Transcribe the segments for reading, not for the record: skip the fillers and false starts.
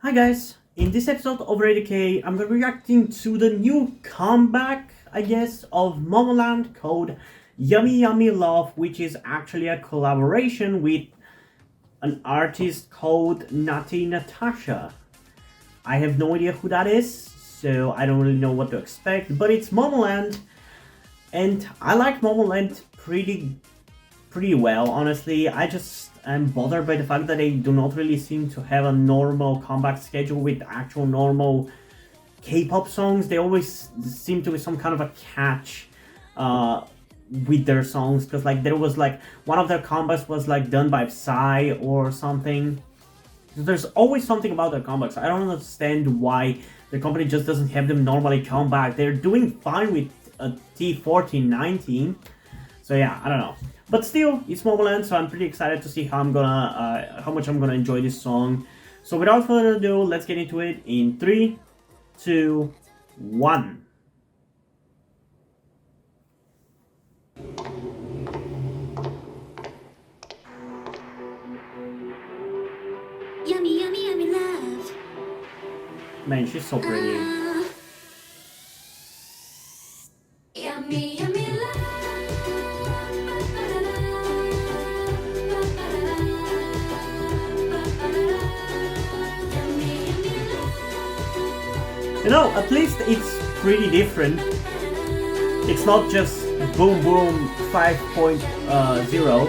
Hi guys, in this episode of RadioK, I'm gonna be reacting to the new comeback, I guess, of MOMOLAND called Yummy Yummy Love, which is actually a collaboration with an artist called NATASHA. I have no idea who that is, so I don't really know what to expect, but it's MOMOLAND, and I like MOMOLAND pretty well, honestly. I just am bothered by the fact that they do not really seem to have a normal comeback schedule with actual normal K-pop songs. They always seem to be some kind of a catch with their songs, because like there was like one of their comebacks was like done by Psy or something. There's always something about their comebacks. I don't understand why the company just doesn't have them normally come back. They're doing fine with T1419. So yeah, I don't know. But still, it's MOMOLAND, so I'm pretty excited to see how much I'm gonna enjoy this song. So without further ado, let's get into it in 3, 2, 1. Yummy, yummy, yummy love. Man, she's so pretty. Yummy, yummy love. You know, at least it's pretty different. It's not just boom boom 5.0.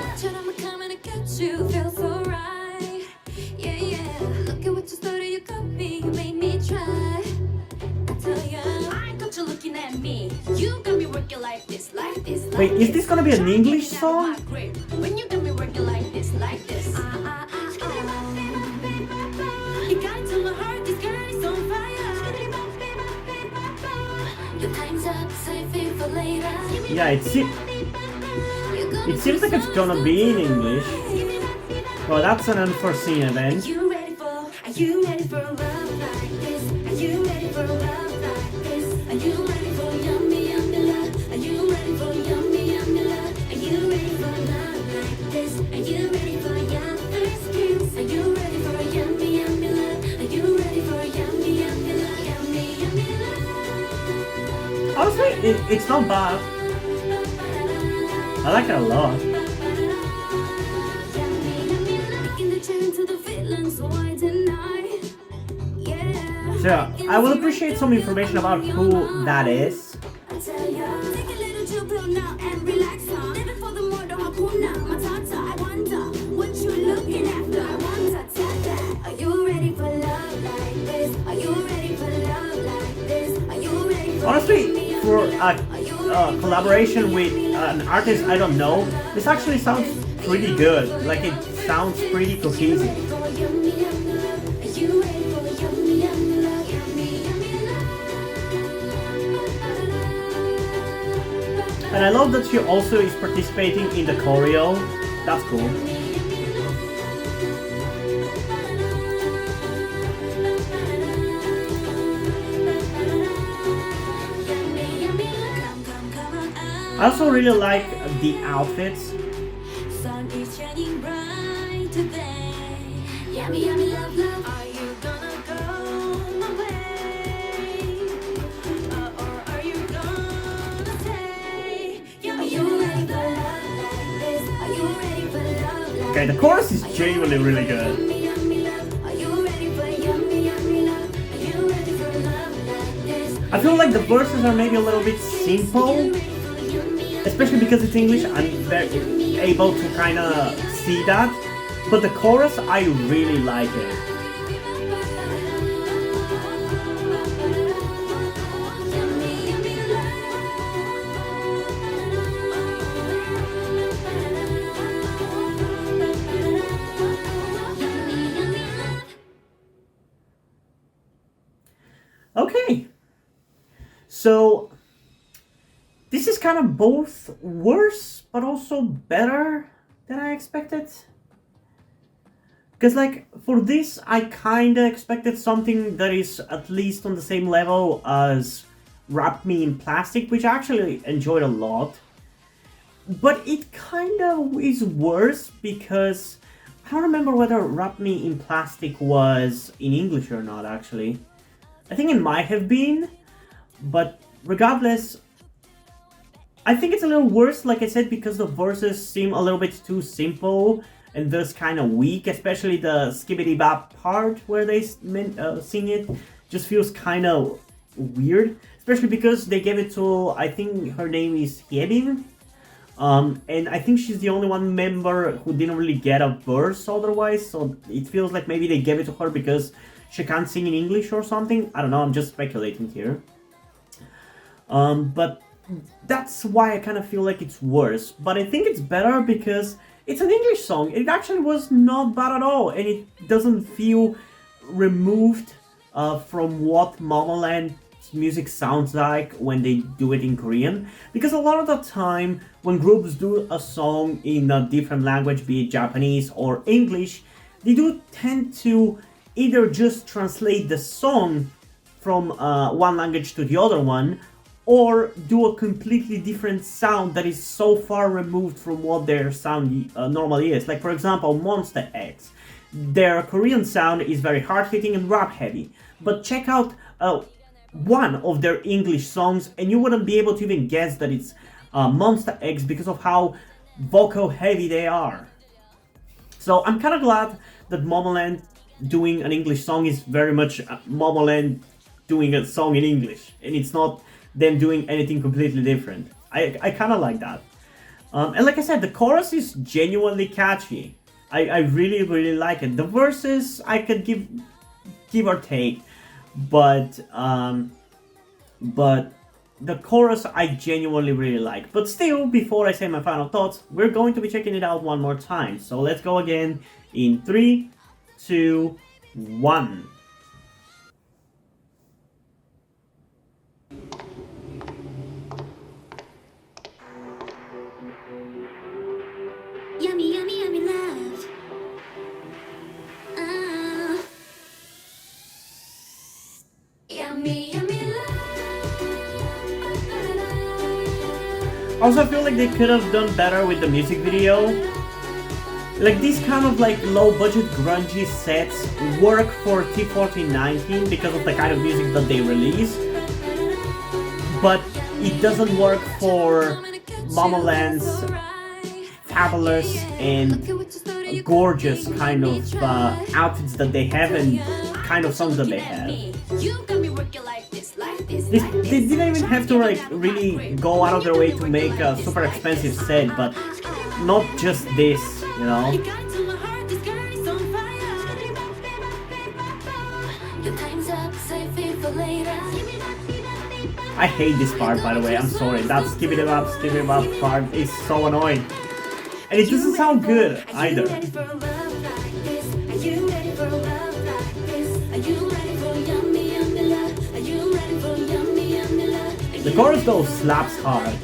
Wait, is this gonna be an English song? When you got me working like this, like this. You got to my heart, this girl is on fire. Your time's up, save it for later. Yeah, it seems like it's gonna be in English. Well, that's an unforeseen event. Are you ready for a love like this? Are you ready for a love like this? Are you ready for yummy, yummy love? Are you ready for yummy, yummy love? Are you ready for love like this? Are you ready for your first kiss? Are you ready for a yummy, yummy love? Are you ready for a yummy, yummy love? Yummy, yummy love. Honestly, it's not bad. I like it a lot. So, I will appreciate some information about who that is. Honestly, for a collaboration with an artist I don't know, this actually sounds pretty good. Like, it sounds pretty cohesive. And I love that she also is participating in the choreo. That's cool. I also really like the outfits. Sun is shining bright today. Yummy, yummy love, love. Are you gonna go my way? Or are you gonna stay? Yummy, are you ready for love like this? Are you ready for love like Okay, the chorus is genuinely really good. yummy, yummy love? Are you ready for yummy, yummy love? Are you ready for love like this? I feel like the verses are maybe a little bit simple, especially because it's English. I'm very able to kind of see that. But the chorus, I really like it. Okay. So, this is kind of both worse, but also better than I expected. Because, like, for this, I kind of expected something that is at least on the same level as Wrap Me in Plastic, which I actually enjoyed a lot. But it kind of is worse because I don't remember whether Wrap Me in Plastic was in English or not, actually. I think it might have been, but regardless, I think it's a little worse, like I said, because the verses seem a little bit too simple and thus kind of weak, especially the skibbity bop part where they sing it just feels kind of weird, especially because they gave it to, I think her name is Hyebin, and I think she's the only one member who didn't really get a verse otherwise, so it feels like maybe they gave it to her because she can't sing in English or something. I don't know, I'm just speculating here. But that's why I kind of feel like it's worse. But I think it's better because it's an English song. It actually was not bad at all, and it doesn't feel removed from what MOMOLAND music sounds like when they do it in Korean, because a lot of the time when groups do a song in a different language, be it Japanese or English, they do tend to either just translate the song from one language to the other one, or do a completely different sound that is so far removed from what their sound normally is. Like for example, Monster X. Their Korean sound is very hard-hitting and rap-heavy, but check out one of their English songs and you wouldn't be able to even guess that it's Monster X because of how vocal-heavy they are. So I'm kind of glad that MOMOLAND doing an English song is very much MOMOLAND doing a song in English, and it's not them doing anything completely different. I kind of like that. And like I said, the chorus is genuinely catchy. I really, really like it. The verses I could give or take, but the chorus I genuinely really like. But still, before I say my final thoughts, we're going to be checking it out one more time. So let's go again in 3, 2, 1. Yummy, yummy, yummy love. Yummy, yummy love. Also, I feel like they could have done better with the music video. Like these kind of like low budget grungy sets work for T1419 because of the kind of music that they release, but it doesn't work for MOMOLAND's fabulous and gorgeous kind of outfits that they have and kind of songs that they have. They didn't even have to like really go out of their way to make a super expensive set, but not just this, you know. I hate this part, by the way, I'm sorry. That skip it up part is so annoying. And it doesn't sound good either. The chorus though slaps hard.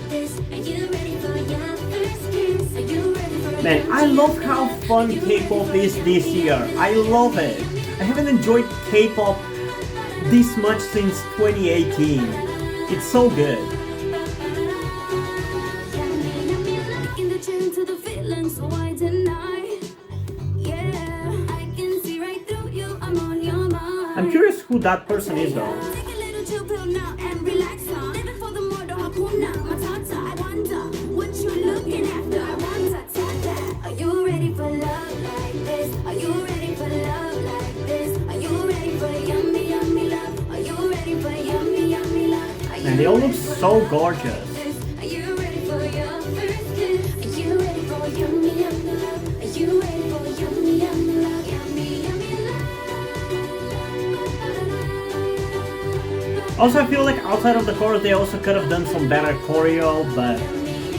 Man, I love how fun K-pop is this year. I love it. I haven't enjoyed K-pop this much since 2018. It's so good. I'm curious who that person is though. And they all look so gorgeous. Also, I feel like outside of the chorus, they also could have done some better choreo, but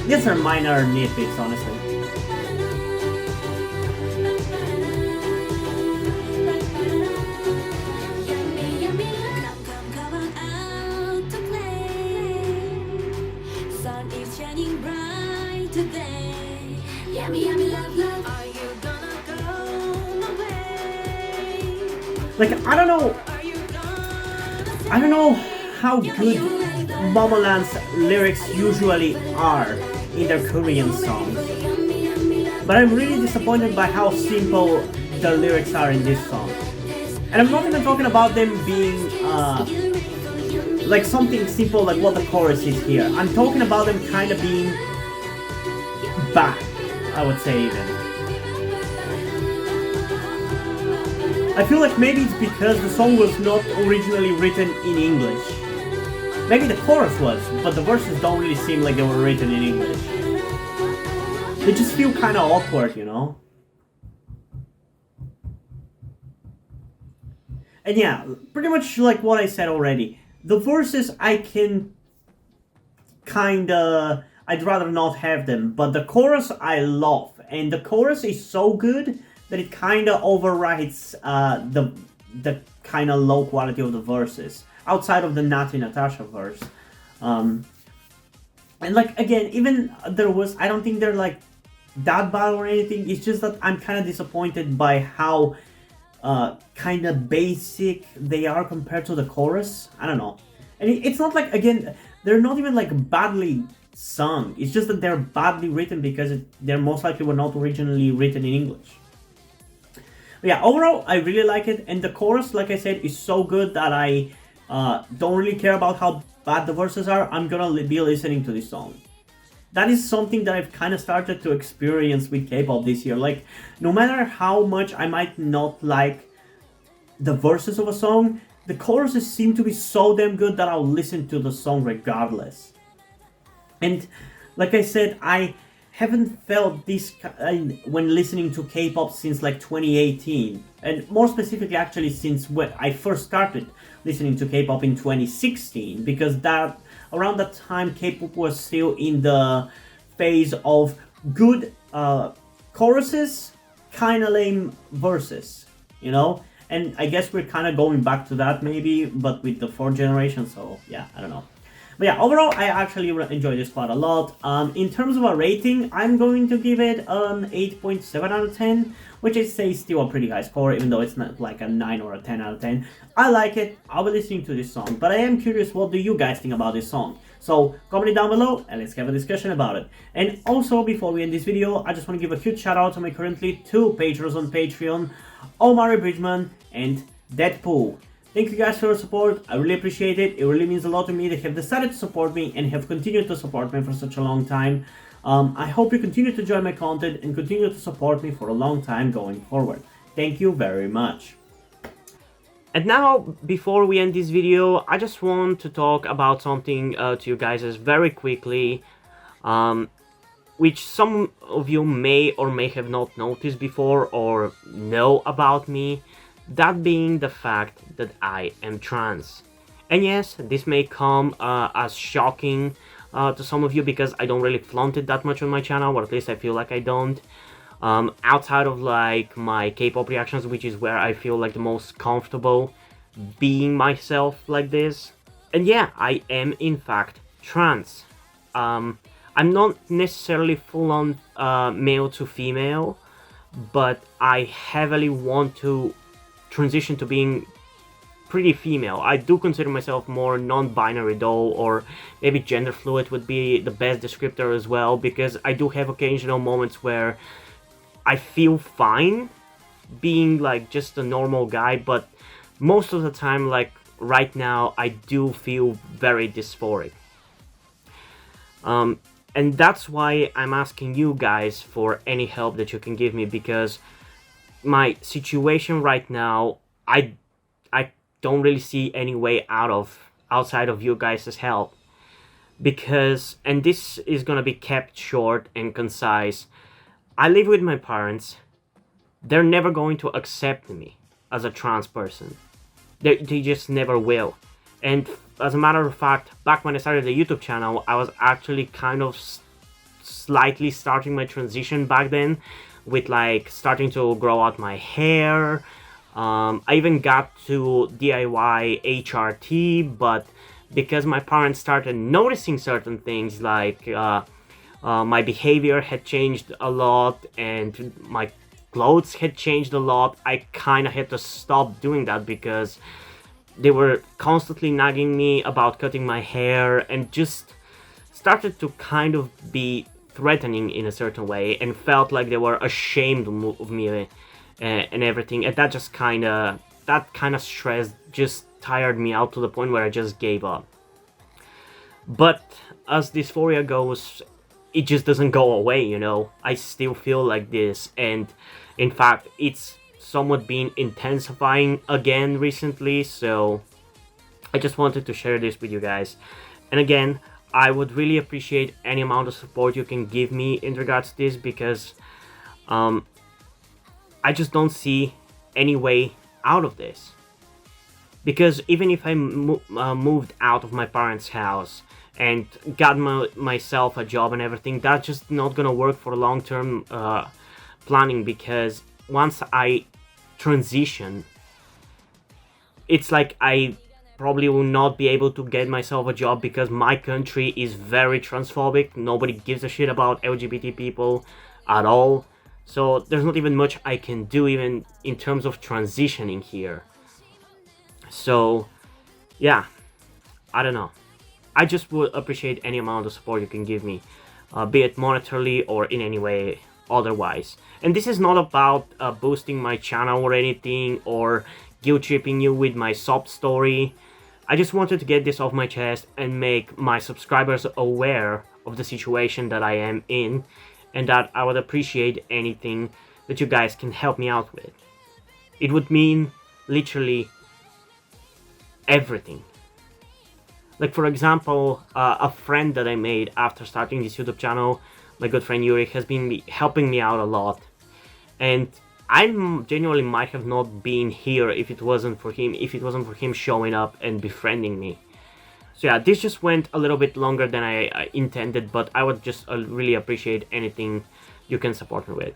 these are minor nitpicks, honestly. Like, I don't know how good MOMOLAND's lyrics usually are in their Korean songs. but I'm really disappointed by how simple the lyrics are in this song. And I'm not even talking about them being like something simple like what the chorus is here. I'm talking about them kind of being bad, I would say even. I feel like maybe it's because the song was not originally written in English. Maybe the chorus was, but the verses don't really seem like they were written in English. They just feel kind of awkward, you know? And yeah, pretty much like what I said already. The verses I can kinda... I'd rather not have them, but the chorus I love. And the chorus is so good that it kinda overrides the kinda low quality of the verses. Outside of the NATTI NATASHA verse. And like, again, even there was... I don't think they're like that bad or anything. It's just that I'm kinda disappointed by how... kind of basic they are compared to the chorus. I don't know. And it's not like, again, they're not even like badly sung. It's just that they're badly written because they're most likely were not originally written in English. But yeah, overall, I really like it. And the chorus, like I said, is so good that I don't really care about how bad the verses are. I'm gonna be listening to this song. That is something that I've kind of started to experience with K-pop this year. Like, no matter how much I might not like the verses of a song, the choruses seem to be so damn good that I'll listen to the song regardless. And like I said, I haven't felt this when listening to K-pop since like 2018. And more specifically, actually, since when I first started listening to K-pop in 2016. Because around that time, K-pop was still in the phase of good choruses, kind of lame verses, you know? And I guess we're kind of going back to that maybe, but with the fourth generation, so yeah, I don't know. But yeah, overall, I actually enjoyed this quite a lot. In terms of a rating, I'm going to give it an 8.7 out of 10, which I say is still a pretty high score, even though it's not like a 9 or a 10 out of 10. I like it, I'll be listening to this song, but I am curious, what do you guys think about this song? So, comment it down below, and let's have a discussion about it. And also, before we end this video, I just want to give a huge shout out to my currently 2 patrons on Patreon, Omari Bridgman and Deadpool. Thank you guys for your support, I really appreciate it. It really means a lot to me. They have decided to support me and have continued to support me for such a long time. I hope you continue to enjoy my content and continue to support me for a long time going forward. Thank you very much. And now, before we end this video, I just want to talk about something to you guys very quickly, which some of you may or may have not noticed before or know about me. That being the fact that I am trans. And yes, this may come as shocking to some of you because I don't really flaunt it that much on my channel, or at least I feel like I don't. Outside of like my K-pop reactions, which is where I feel like the most comfortable being myself like this. And yeah, I am in fact trans. I'm not necessarily full-on male to female, but I heavily want to transition to being pretty female. I do consider myself more non-binary though, or maybe gender fluid would be the best descriptor as well, because I do have occasional moments where I feel fine being like just a normal guy, but most of the time, like right now, I do feel very dysphoric. And that's why I'm asking you guys for any help that you can give me, because my situation right now, I don't really see any way outside of you guys' help. Because, and this is gonna be kept short and concise, I live with my parents. They're never going to accept me as a trans person. They just never will. And as a matter of fact, back when I started the YouTube channel, I was actually kind of slightly starting my transition back then, with like starting to grow out my hair. I even got to DIY HRT, but because my parents started noticing certain things, like my behavior had changed a lot and my clothes had changed a lot, I kind of had to stop doing that because they were constantly nagging me about cutting my hair, and just started to kind of be threatening in a certain way, and felt like they were ashamed of me and everything, and that kind of stress just tired me out to the point where I just gave up. But as dysphoria goes, it just doesn't go away, you know. I still feel like this, and in fact it's somewhat been intensifying again recently, so I just wanted to share this with you guys. And again, I would really appreciate any amount of support you can give me in regards to this, because I just don't see any way out of this. Because even if I moved out of my parents' house and got myself a job and everything, that's just not gonna work for long-term planning, because once I transition, it's like I probably will not be able to get myself a job, because my country is very transphobic. Nobody gives a shit about LGBT people at all. So there's not even much I can do even in terms of transitioning here. So yeah, I don't know. I just would appreciate any amount of support you can give me, be it monetarily or in any way otherwise. And this is not about boosting my channel or anything, or guilt tripping you with my sob story. I just wanted to get this off my chest and make my subscribers aware of the situation that I am in, and that I would appreciate anything that you guys can help me out with. It would mean literally everything. Like, for example, a friend that I made after starting this YouTube channel, my good friend Yuri, has been helping me out a lot. And I genuinely might have not been here if it wasn't for him showing up and befriending me. So yeah, this just went a little bit longer than I intended, but I would just really appreciate anything you can support me with.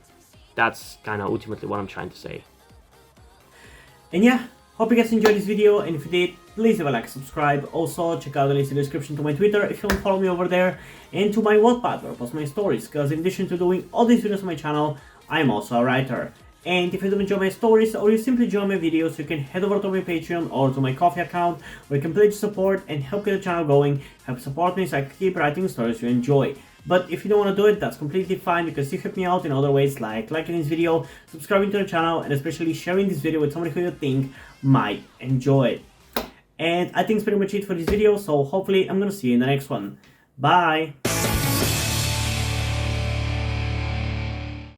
That's kind of ultimately what I'm trying to say. And yeah, hope you guys enjoyed this video, and if you did, please leave a like, subscribe. Also, check out the link in the description to my Twitter if you want to follow me over there, and to my Wattpad where I post my stories, because in addition to doing all these videos on my channel, I am also a writer. And if you do enjoy my stories, or you simply enjoy my videos, you can head over to my Patreon or to my Ko-fi account, where you can pledge support and help get the channel going, help support me so I can keep writing stories you enjoy. But if you don't want to do it, that's completely fine, because you help me out in other ways, like liking this video, subscribing to the channel, and especially sharing this video with somebody who you think might enjoy it. And I think that's pretty much it for this video, so hopefully I'm gonna see you in the next one. Bye!